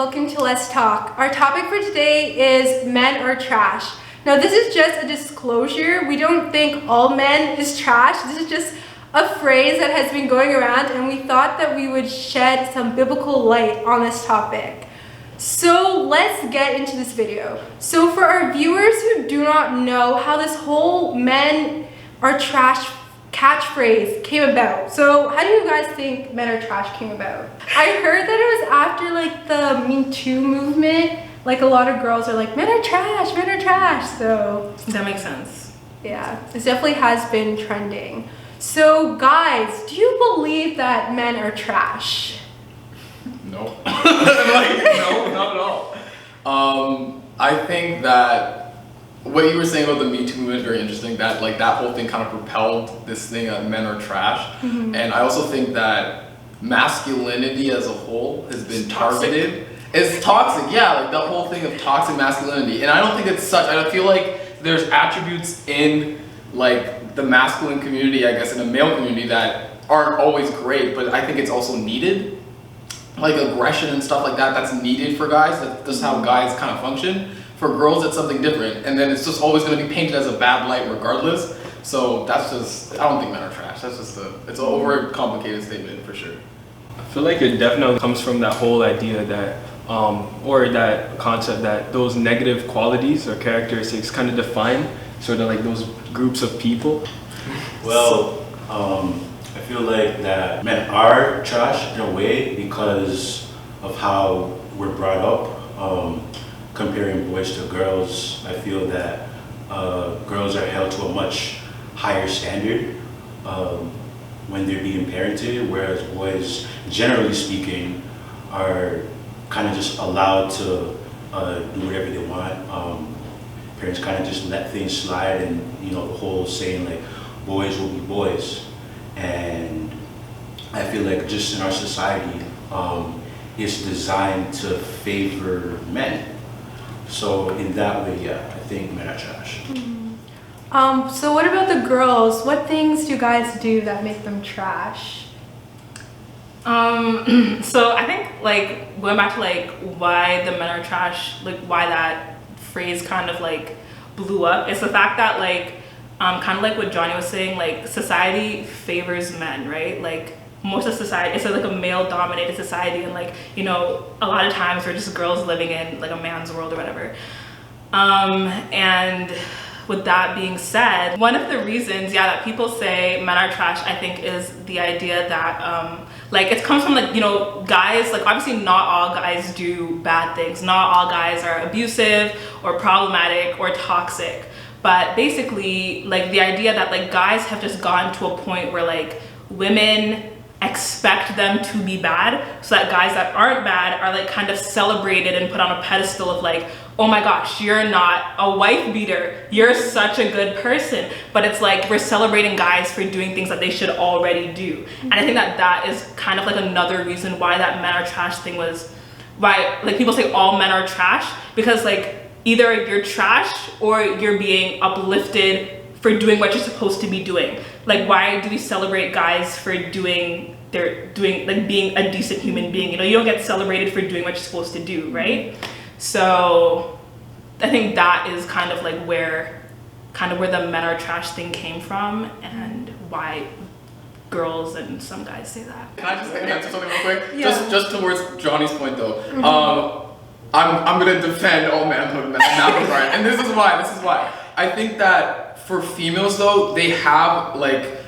welcome to Let's Talk. Our topic for today is men are trash. Now this is just a disclosure. We don't think all men is trash. This is just a phrase that has been going around and we thought that we would shed some biblical light on this topic. So let's get into this video. So for our viewers who do not know how this whole men are trash catchphrase came about. So how do you guys think men are trash came about? I heard that it was after like the Me Too movement. Like a lot of girls are like, men are trash, men are trash. So that makes sense. Yeah, it definitely has been trending. So guys, do you believe that men are trash? No. No, not at all. I think that what you were saying about the Me Too movement is very interesting. That like that whole thing kind of propelled this thing that men are trash. Mm-hmm. And I also think that masculinity as a whole has been targeted. It's toxic, yeah, like the whole thing of toxic masculinity. And I don't think it's such. I feel like there's attributes in like the masculine community, I guess, in the male community that aren't always great, but I think it's also needed. Like aggression and stuff like that, that's needed for guys. That's how guys kind of function. For girls, it's something different. And then it's just always going to be painted as a bad light regardless. So that's just, I don't think men are trash. That's just it's an overcomplicated statement for sure. I feel like it definitely comes from that whole idea that, or that concept that those negative qualities or characteristics kind of define sort of like those groups of people. Well, I feel like that men are trash in a way because of how we're brought up. Comparing boys to girls, I feel that girls are held to a much higher standard when they're being parented, whereas boys, generally speaking, are kind of just allowed to do whatever they want. Parents kind of just let things slide, and you know the whole saying like boys will be boys. And I feel like just in our society, it's designed to favor men. So in that way, yeah, I think men are trash. Mm-hmm. So what about the girls? What things do guys do that make them trash? So I think like going back to like why the men are trash, like why that phrase kind of like blew up, it's the fact that like kind of like what Johnny was saying, like society favors men, right? Like most of society, it's like a male dominated society, and like, you know, a lot of times we're just girls living in like a man's world or whatever. And with that being said, one of the reasons, yeah, that people say men are trash, I think is the idea that like it comes from like, you know, guys, like obviously not all guys do bad things. Not all guys are abusive or problematic or toxic. But basically like the idea that like guys have just gotten to a point where like women expect them to be bad, so that guys that aren't bad are like kind of celebrated and put on a pedestal of like, oh my gosh, you're not a wife beater, you're such a good person. But it's like we're celebrating guys for doing things that they should already do. And I think that that is kind of like another reason why that men are trash thing was, why like people say all men are trash, because like either you're trash or you're being uplifted for doing what you're supposed to be doing. Like why do we celebrate guys for doing like being a decent human being? You know, you don't get celebrated for doing what you're supposed to do, right? So I think that is kind of where the men are trash thing came from, and why girls and some guys say that. Can I just answer something real quick? Yeah. Just towards Johnny's point though. Mm-hmm. I'm gonna defend all manhood in that regard, and this is why. I think that for females though, they have like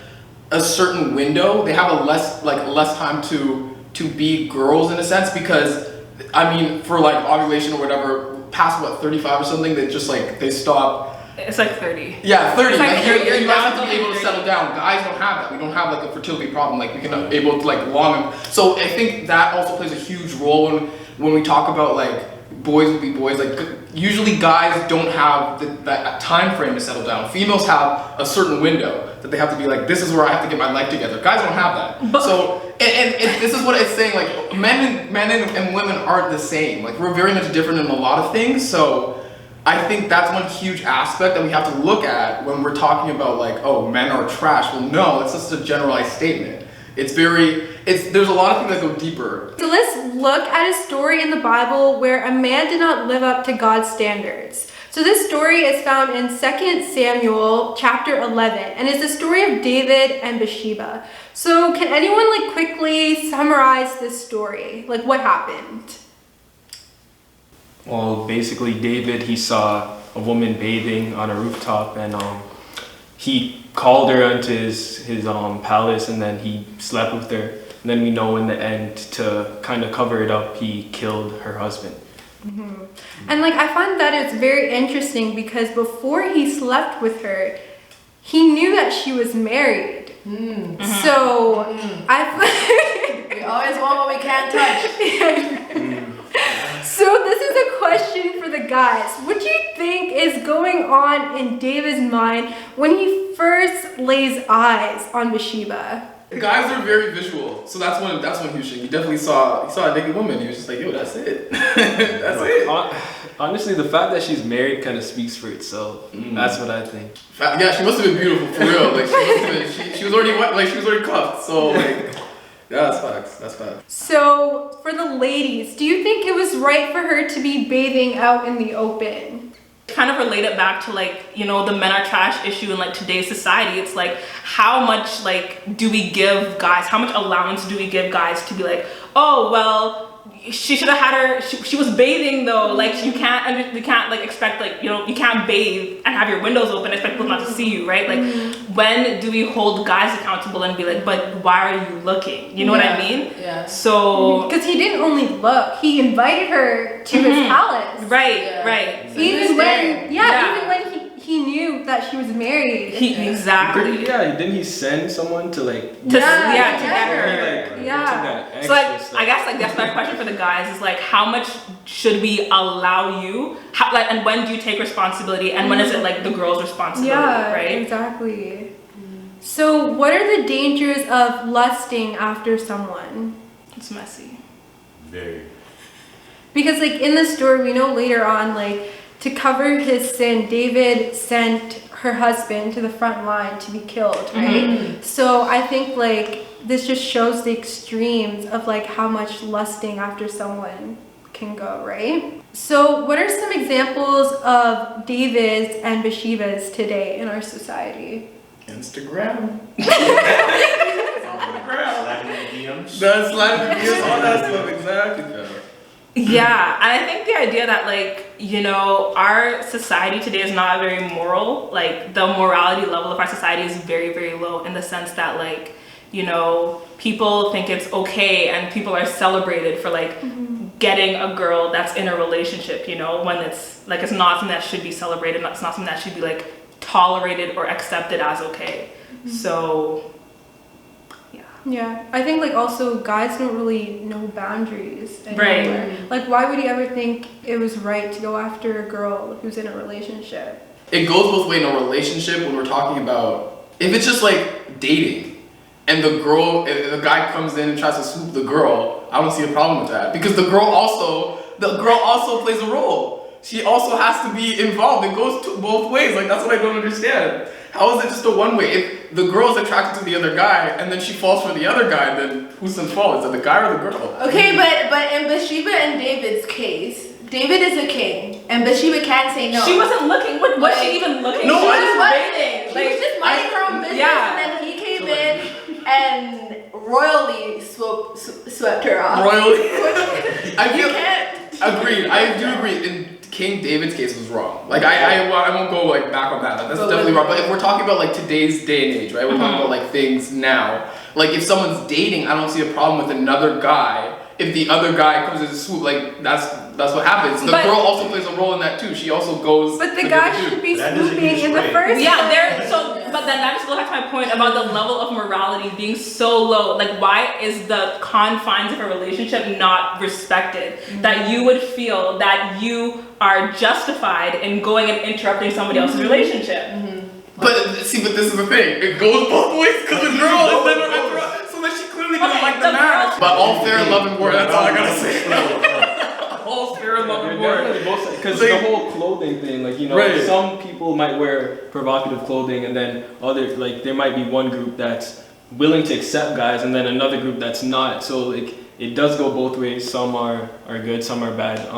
a certain window. They have a less time to be girls in a sense, because I mean for like ovulation or whatever, past what 35 or something, they just like they stop. It's like 30. Yeah, 30. It's like you have to be able to settle down. Guys don't have that. We don't have like a fertility problem. Like we can able to like long. So I think that also plays a huge role when we talk about like boys will be boys. Like usually guys don't have that time frame to settle down. Females have a certain window that they have to be like, this is where I have to get my life together. Guys don't have that. But, so and this is what it's saying. Like men and women aren't the same. Like we're very much different in a lot of things. So I think that's one huge aspect that we have to look at when we're talking about like, oh, men are trash. Well, no, it's just a generalized statement. there's a lot of things that go deeper. So let's look at a story in the Bible where a man did not live up to God's standards. So this story is found in 2 Samuel chapter 11, and it's the story of David and Bathsheba. So can anyone like quickly summarize this story? Like what happened? Well, basically, David, he saw a woman bathing on a rooftop, and he called her onto his palace, and then he slept with her. And then we know in the end, to kind of cover it up, he killed her husband. Mm-hmm. And like I find that it's very interesting because before he slept with her, he knew that she was married. Mm. So We always want what we can't touch. So this is a question for the guys. What do you think is going on in David's mind when he first lays eyes on Bathsheba? Guys are very visual, so that's one huge thing. He definitely saw a naked woman. He was just like, yo, that's it. That's it. Honestly, the fact that she's married kind of speaks for itself. That's what I think. Yeah, she must have been beautiful for real. Like she was already cuffed. So like, yeah, that's facts. So for the ladies, do you think it was right for her to be bathing out in the open? Kind of relate it back to like, you know, the men are trash issue in like today's society. It's like, how much like do we give guys, how much allowance do we give guys to be like, oh well, she should have had her, she was bathing though, like you can't like expect like, you know, you can't bathe and have your windows open and expect people not to see you, right? Like when do we hold guys accountable and be like, but why are you looking? You know what I mean? Yeah. So Because he didn't only look, he invited her to his palace. right, Yeah. right. Even when Yeah. even when he knew that she was married. Exactly. Yeah, didn't he send someone to like? To get her. Yeah. So like, I guess like that's my question for the guys is like, how much should we allow you? How, like, and when do you take responsibility? And when is it like the girl's responsibility? Yeah, right? exactly. So what are the dangers of lusting after someone? It's messy. Very. Because like in the story, we know later on, like to cover his sin, David sent her husband to the front line to be killed, right? So I think like this just shows the extremes of like how much lusting after someone can go, right? So what are some examples of David's and Bathsheba's today in our society? Instagram. Sliding in the DMs. That's like all that stuff exactly. Yeah, and I think the idea that like, you know, our society today is not very moral. Like the morality level of our society is very, very low in the sense that like, you know, people think it's okay and people are celebrated for like getting a girl that's in a relationship, you know, when it's like, it's not something that should be celebrated. It's not something that should be like tolerated or accepted as okay. So Yeah, I think like also guys don't really know boundaries anymore. Right. Like why would he ever think it was right to go after a girl who's in a relationship? It goes both ways in a relationship when we're talking about, if it's just like dating and the guy comes in and tries to swoop the girl, I don't see a problem with that because the girl also plays a role. She also has to be involved. It goes both ways. Like that's what I don't understand. How is it just a one way? If the girl is attracted to the other guy and then she falls for the other guy, then who's in fault? Is it the guy or the girl? Okay, but in Bathsheba and David's case, David is a king, and Bathsheba can't say no. she wasn't looking. What was she even looking? No, she I was just- waiting. She was just minding her own business, yeah. and then he came in and royally swept her off. Royally. I You feel can't. agreed. I do agree. In King David's case was wrong. Like I won't go like back on that. That's definitely wrong. But if we're talking about like today's day and age, right? We're talking about like things now. Like if someone's dating, I don't see a problem with another guy. If the other guy comes in a swoop, like that's what happens. The But- girl also plays a role in that too. She also goes. But the to guy dude. should be That doesn't swooping mean in the it's first Yeah, place. but then that just goes back to my point about the level of morality being so low. Like, why is the confines of a relationship not respected? That you would feel that you are justified in going and interrupting somebody else's relationship. But this is the thing. It goes both ways because the girl is never interrupted. So that she clearly didn't Okay, like the the man. girl- But all fair and love and war. That's all I gotta say. All fair and love and war. Because Like- the whole clothing thing, like, you know, Right. some people might wear provocative clothing, and then others, like, there might be one group that's willing to accept guys, and then another group that's not. So like it does go both ways. Some are good, some are bad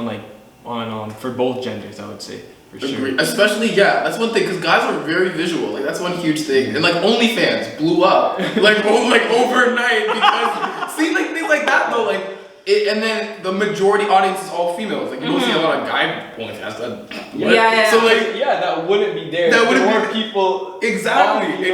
on for both genders, I would say. For sure. Agreed. Especially, yeah, that's one thing, because guys are very visual. Like, that's one huge thing. And, like, OnlyFans blew up, like overnight, because, see, like, things like that, though, like, and then the majority audience is all females. Like, you don't see a lot of guy OnlyFans. Yeah. So, like, yeah, that wouldn't be there. That wouldn't more be people. Exactly.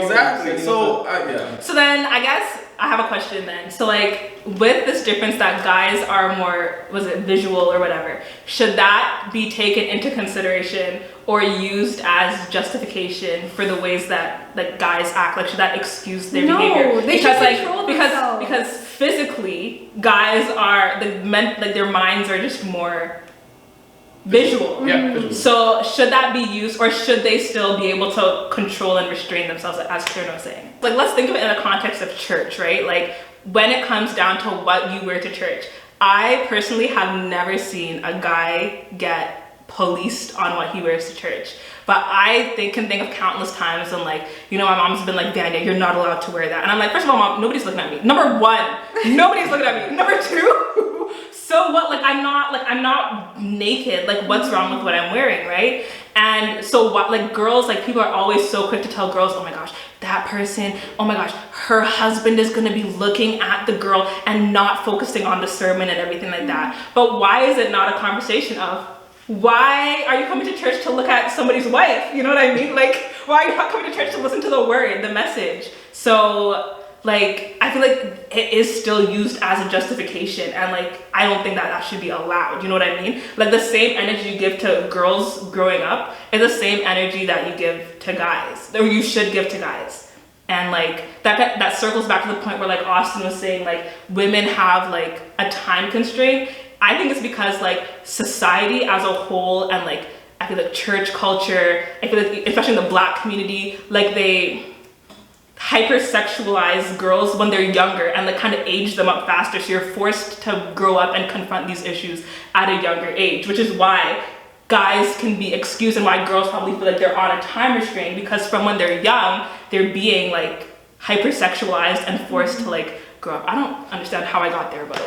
So, yeah. So then I guess I have a question then. So like with this difference that guys are more, was it visual or whatever, should that be taken into consideration or used as justification for the ways that like guys act? Like should that excuse their behavior? They should control themselves. Because physically guys are their minds are just more visual. Yeah, visual. So should that be used, or should they still be able to control and restrain themselves, as Kieran was saying? Like let's think of it in the context of church, right? Like when it comes down to what you wear to church, I personally have never seen a guy get policed on what he wears to church. But I can think of countless times when like, you know, my mom's been like, Dania, you're not allowed to wear that. And I'm like, first of all, Mom, nobody's looking at me. Number one, nobody's looking at me. Number two, so what, like I'm not naked, like what's wrong with what I'm wearing, right? And so what, like girls, like people are always so quick to tell girls, oh my gosh, that person, oh my gosh, her husband is gonna be looking at the girl and not focusing on the sermon and everything like that. But why is it not a conversation of, why are you coming to church to look at somebody's wife? You know what I mean? Like, why are you not coming to church to listen to the word, the message? So like, I feel like it is still used as a justification, and like, I don't think that should be allowed, you know what I mean? Like the same energy you give to girls growing up is the same energy that you give to guys, or you should give to guys. And like, that circles back to the point where like Austin was saying, like women have like a time constraint. I think it's because like society as a whole, and like, I feel like church culture, I feel like especially in the Black community, like they hypersexualize girls when they're younger and like kind of age them up faster, so you're forced to grow up and confront these issues at a younger age, which is why guys can be excused and why girls probably feel like they're on a time restraint, because from when they're young they're being like hypersexualized and forced to like grow up. I don't understand how I got there, but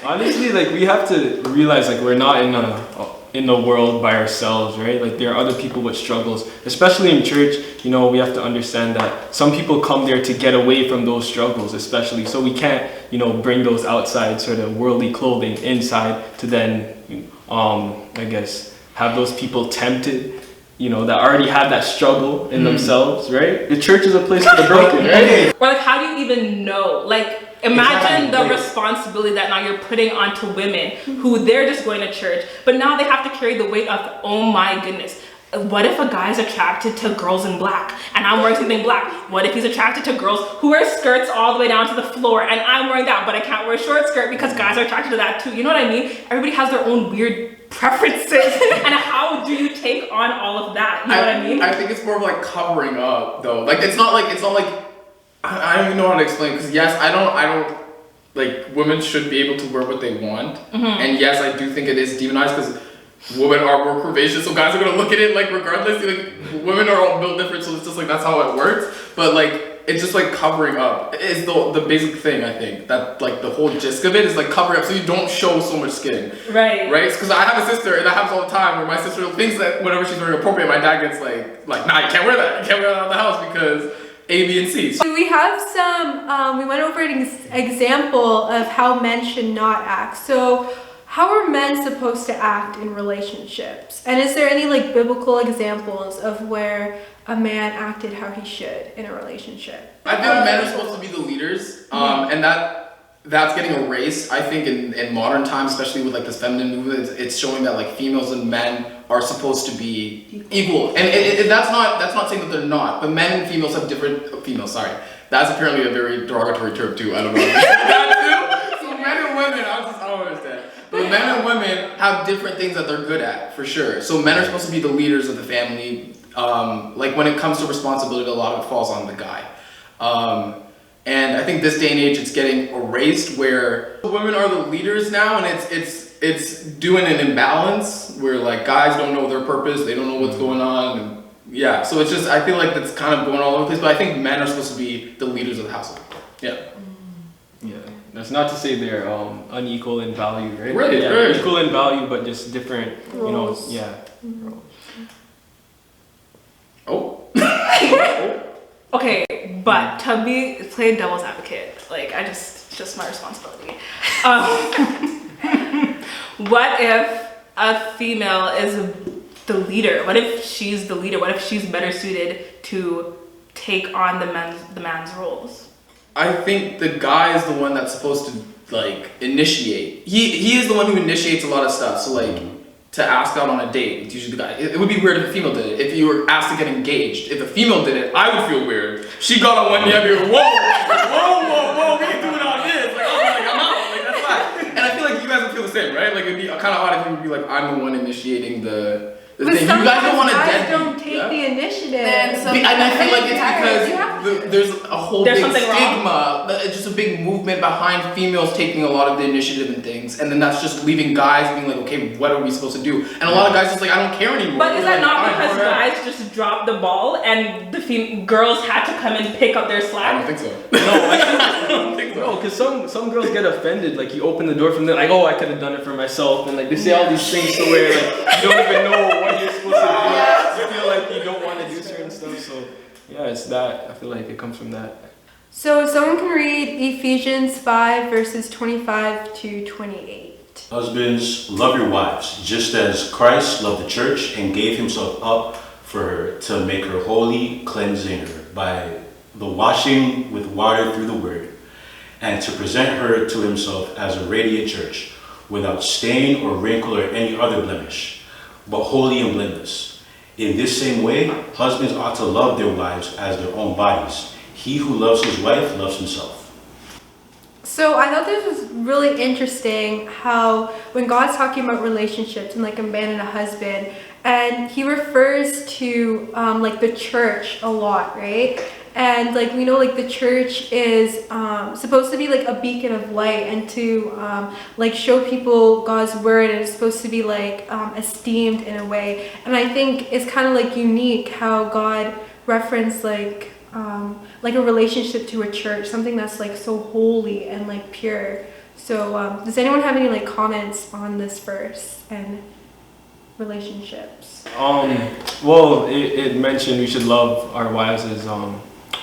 honestly, like we have to realize like we're not in the world by ourselves, right? Like there are other people with struggles, especially in church. You know, we have to understand that some people come there to get away from those struggles, especially. So we can't, you know, bring those outside sort of worldly clothing inside to then, I guess, have those people tempted, you know, that already have that struggle in themselves, right? The church is a place for the broken, right? Or like, how do you even know? Like, imagine the responsibility that now you're putting onto women who they're just going to church, but now they have to carry the weight of, oh my goodness, what if a guy's attracted to girls in black and I'm wearing something black? What if he's attracted to girls who wear skirts all the way down to the floor and I'm wearing that, but I can't wear a short skirt because guys are attracted to that too? You know what I mean? Everybody has their own weird preferences. And how do you take on all of that? You know what I mean? I think it's more of like covering up though. Like it's not like I don't even know how to explain, because yes, I don't like, women should be able to wear what they want, and yes, I do think it is demonized because women are more curvaceous, so guys are gonna look at it like regardless. Like women are all built different, so it's just like that's how it works. But like it's just like covering up is the basic thing. I think that like the whole gist of it is like covering up so you don't show so much skin. Right. Because I have a sister, and that happens all the time, where my sister thinks that whenever she's wearing appropriate, my dad gets like nah, you can't wear that. You can't wear that out of the house because A, B, and C. So we have some, we went over an example of how men should not act. So how are men supposed to act in relationships? And is there any like biblical examples of where a man acted how he should in a relationship? I think men are supposed to be the leaders, and that's getting erased. I think in modern times, especially with like this feminine movement, it's showing that like females and men are supposed to be equal. And that's not saying that they're not, but men and females have different females. Sorry, that's apparently a very derogatory term too. I don't know. That too. So men and women, I don't understand. But men and women have different things that they're good at, for sure. So men are supposed to be the leaders of the family. Like when it comes to responsibility, a lot of it falls on the guy. And I think this day and age, it's getting erased where women are the leaders now, and it's doing an imbalance where like guys don't know their purpose, they don't know what's going on, and Yeah, so it's just, I feel like that's kind of going all over the place, but I think men are supposed to be the leaders of the household. Yeah. Yeah, that's not to say they're unequal in value, right? Right, yeah, right. equal in value, but just different, you know, Roles. yeah. Oh. Okay, but to be play devil's advocate, like it's just my responsibility. What if a female is the leader? What if she's the leader? What if she's better suited to take on the man's roles? I think the guy is the one that's supposed to like initiate. He is the one who initiates a lot of stuff. So like to ask out on a date, it's usually the guy. It would be weird if a female did it. If you were asked to get engaged, if a female did it, I would feel weird. She got on one knee, I'd be like, whoa, we ain't doing all this. Like I'm out. Like that's fine. And I feel like you guys would feel the same, right? Like it'd be kind of odd if you would be like, I'm the one initiating the But thing. You guys don't want to guys deadbeat. don't take Yeah? the initiative. Then And I feel like it's Yeah. because there's a whole There's big something wrong? stigma, it's just a big movement behind females taking a lot of the initiative and things, and then that's just leaving guys being like, okay, what are we supposed to do? And a lot of guys just like, I don't care anymore. But is They're that like, not "Fine, because whatever." guys just dropped the ball and the girls had to come and pick up their I don't slack? think so. I don't think so. No, because some girls get offended. Like you open the door from them, like, oh, I could have done it for myself, and like they say all these things to where like you don't even know what you're supposed to do. You feel like you don't want to do certain stuff. So yeah, it's that. I feel like it comes from that. So if someone can read Ephesians 5 verses 25 to 28. Husbands, love your wives, just as Christ loved the church and gave himself up for her to make her holy, cleansing her by the washing with water through the word, and to present her to himself as a radiant church, without stain or wrinkle or any other blemish, but holy and blameless. In this same way, husbands ought to love their wives as their own bodies. He who loves his wife loves himself. So I thought this was really interesting how when God's talking about relationships and like a man and a husband, and he refers to like the church a lot, right? And like we know like the church is supposed to be like a beacon of light and to like show people God's word, and it's supposed to be like esteemed in a way. And I think it's kind of like unique how God referenced like a relationship to a church, something that's like so holy and like pure. So does anyone have any like comments on this verse and relationships? Well, it mentioned we should love our wives as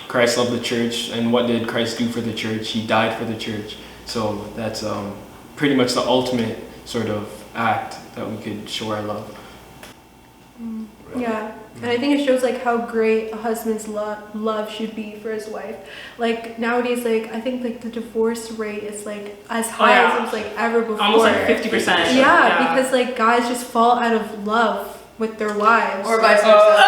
Christ loved the church. And what did Christ do for the church? He died for the church. So that's pretty much the ultimate sort of act that we could show our love. Yeah, and I think it shows like how great a husband's love should be for his wife. Like nowadays, like I think like the divorce rate is like as high yeah. as it was like ever before. Almost like 50%. Yeah, because like guys just fall out of love with their wives. Or vice versa.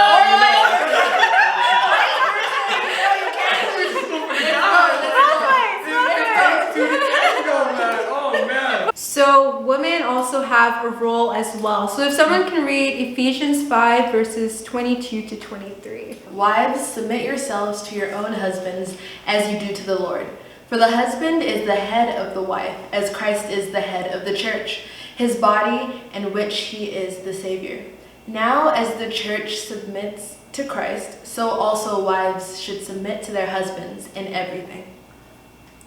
So women also have a role as well. So if someone can read Ephesians 5 verses 22 to 23. Wives, submit yourselves to your own husbands as you do to the Lord. For the husband is the head of the wife, as Christ is the head of the church, his body, in which he is the Savior. Now as the church submits to Christ, so also wives should submit to their husbands in everything.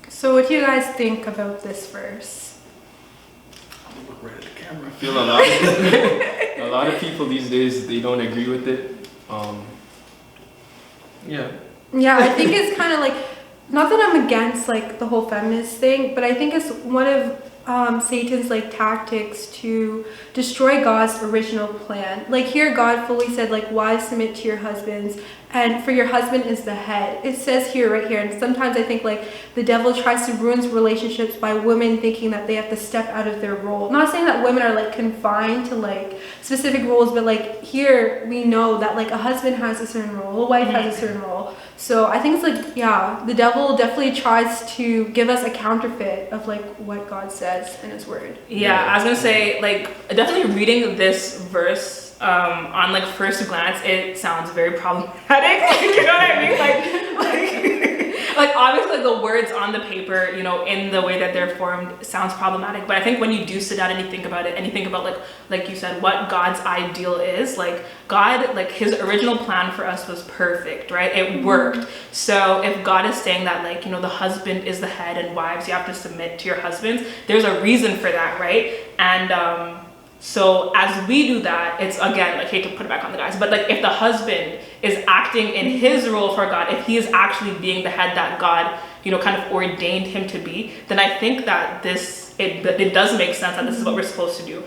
So what do you guys think about this verse? Right at the camera. I feel a lot of people these days, they don't agree with it. Yeah. Yeah, I think it's kind of like, not that I'm against like the whole feminist thing, but I think it's one of Satan's like tactics to destroy God's original plan. Like here God fully said like, wives, submit to your husbands, and for your husband is the head. It says here, right here, and sometimes I think like the devil tries to ruin relationships by women thinking that they have to step out of their role. I'm not saying that women are like confined to like specific roles, but like here we know that like a husband has a certain role, a wife has a certain role. So I think it's like, yeah, the devil definitely tries to give us a counterfeit of like what God says in his word. Yeah, I was gonna say, like, definitely reading this verse on like first glance, it sounds very problematic. You know what I mean? Like like obviously the words on the paper, you know, in the way that they're formed sounds problematic, but I think when you do sit down and you think about it and you think about like you said, what God's ideal is, like God, like his original plan for us was perfect, right? It worked. So if God is saying that, like, you know, the husband is the head and wives, you have to submit to your husbands, there's a reason for that, right? And so as we do that, it's, again, like, I hate to put it back on the guys, but like if the husband is acting in his role for God, if he is actually being the head that God, you know, kind of ordained him to be, then I think that it does make sense that this is what we're supposed to do.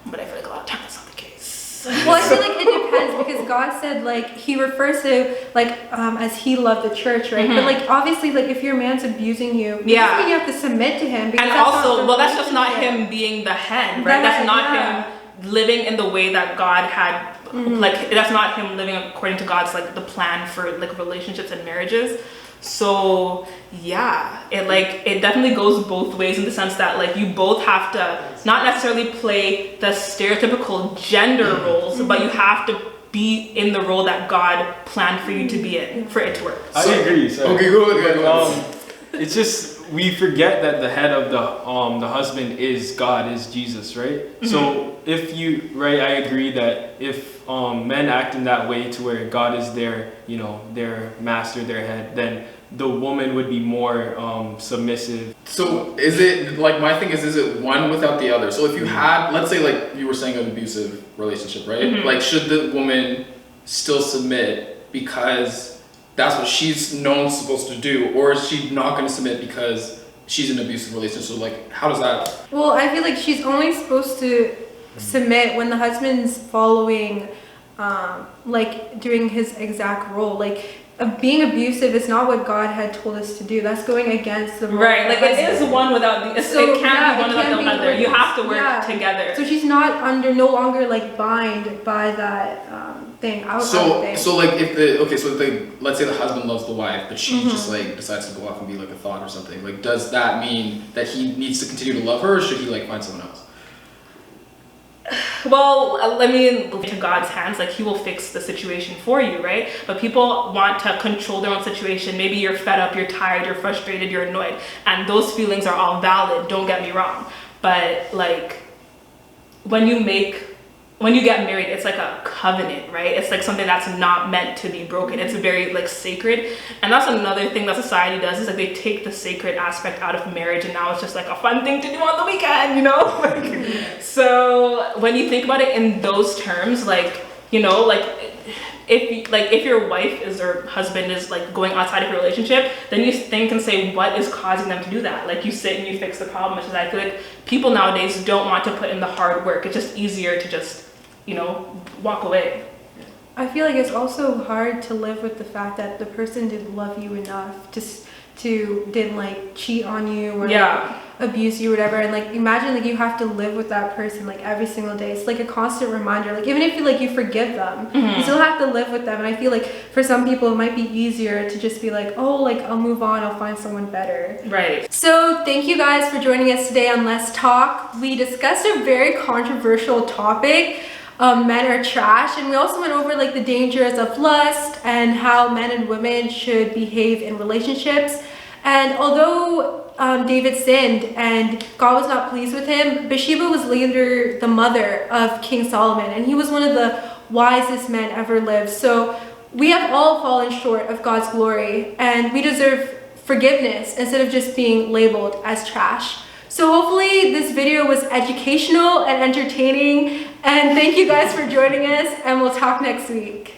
But I feel like a lot of times that's not the case. Well, I feel like it depends, because God said, like, he refers to, like, as he loved the church, right? But like, obviously, like, if your man's abusing you, it doesn't mean you have to submit to him. And also, well, that's just not him being the head, right? That's not him living in the way that God had, like, that's not him living according to God's, like, the plan for, like, relationships and marriages. So yeah, it definitely goes both ways, in the sense that, like, you both have to not necessarily play the stereotypical gender roles, but you have to be in the role that God planned for you to be in for it to work. I agree. Sorry. Okay, go ahead. It's just we forget that the head of the husband is God, is Jesus, right? So if you, right, I agree that if men act in that way to where God is their, you know, their master, their head, then the woman would be more submissive. So is it, like, my thing is it one without the other? So if you had, let's say, like you were saying, an abusive relationship, right? Like, should the woman still submit because that's what she's known supposed to do, or is she not going to submit because she's in an abusive relationship? So, like, how does that? Well, I feel like she's only supposed to submit when the husband's following, like, doing his exact role. Like, being abusive is not what God had told us to do. That's going against the role. Right, like, it is one without the, it can't be one without the other. You have to work together. So she's not no longer, like, bind by that thing. So like, if let's say the husband loves the wife, but she just, like, decides to go off and be, like, a thought or something. Like, does that mean that he needs to continue to love her, or should he, like, find someone else? Well, let me leave it to God's hands. Like, he will fix the situation for you, right? But people want to control their own situation. Maybe you're fed up, you're tired, you're frustrated, you're annoyed, and those feelings are all valid, don't get me wrong. But, like, when you get married, it's like a covenant, right? It's like something that's not meant to be broken. It's very, like, sacred. And that's another thing that society does, is like they take the sacred aspect out of marriage, and now it's just like a fun thing to do on the weekend, you know? Like, so when you think about it in those terms, like, you know, like, if your wife is, or husband is, like, going outside of your relationship, then you think and say, what is causing them to do that? Like, you sit and you fix the problem, which is, I feel like people nowadays don't want to put in the hard work. It's just easier to just, you know, walk away. I feel like it's also hard to live with the fact that the person didn't love you enough to didn't, like, cheat on you or like, abuse you or whatever, and, like, imagine, like, you have to live with that person, like, every single day. It's like a constant reminder. Like, even if you forgive them, you still have to live with them. And I feel like for some people it might be easier to just be like, oh, like, I'll move on, I'll find someone better. Right. So thank you guys for joining us today on Let's Talk. We discussed a very controversial topic. Men are trash, and we also went over, like, the dangers of lust and how men and women should behave in relationships. And although David sinned and God was not pleased with him, Bathsheba was later the mother of King Solomon, and he was one of the wisest men ever lived. So we have all fallen short of God's glory, and we deserve forgiveness instead of just being labeled as trash. So hopefully this video was educational and entertaining, and thank you guys for joining us, and we'll talk next week.